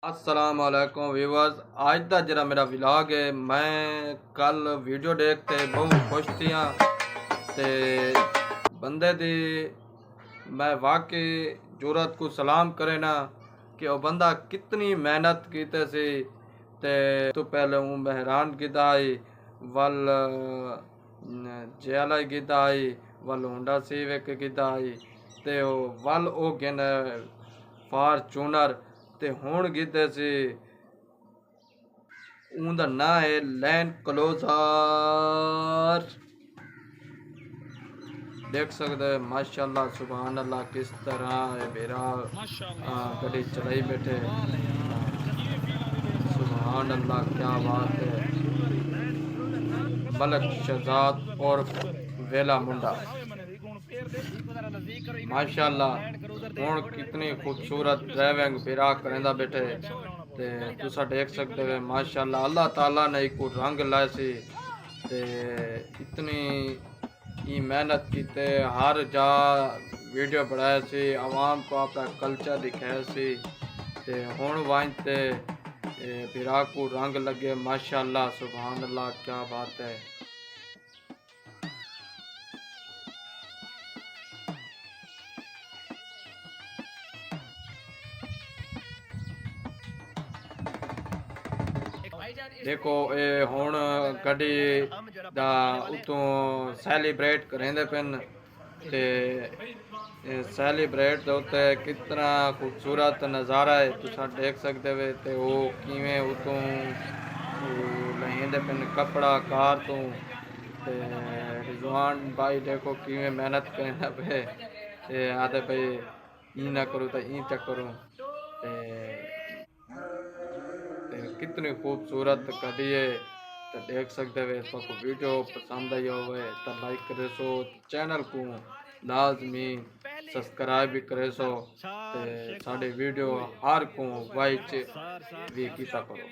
अस्सलामुअलैकुम व्यूवर्स। आज का जरा मेरा व्लॉग है। मैं कल वीडियो देखते बहुत खुश थी ते बंदे दी मैं वाकई जरूरत को सलाम करे ना कि वह बंदा कितनी मेहनत कीते सी ते तो पहले हूँ मैं हैरान किता आई वल जेल किता आई वल होंडा सीविक किता आई ते वल ओ गिन फार्चूनर ते हुण कीते सी उनका ना है लैंड क्लोजर। देख सकते हैं माशाल्लाह सुभान अल्लाह किस तरह है मेरा गड्डी चलाई बैठे। सुभान अल्लाह क्या बात है। मलक शहजाद और वेला मुंडा माशाल्लाह हुण कितनी खूबसूरत ड्राइविंग बिरा करेंदा बैठे ते तुसा देख सकते हो माशाल्लाह अल्लाह ताला ने एक रंग लाए सी ते इतनी ही मेहनत कीते हर जा वीडियो बनाए सी आवाम को अपना कल्चर दिखाया सी ते हुण वांजते बिरा को रंग लगे माशाल्लाह सुभान अल्लाह क्या बात है। देखो ये हुण गड्डी दा उतों सैलीब्रेट करेंदे पेन ते सैलीब्रेट दे उत्ते कितना खूबसूरत नज़ारा है तुसा देख सकते वे ते वो किवें उतों लहेंदे पेन कपड़ा कार तो ते रिजवान भाई देखो किवें मेहनत करना पे ते आते भाई ई ना करूँ तो ई चक करूँ ते कितनी खूबसूरत गाड़ी है तो देख सकते हो। तो वीडियो पसंद आई हो तो लाइक करे सो चैनल को लाजमी सब्सक्राइब भी करे सो ते साढ़े वीडियो हर को वाइच भी किया करो।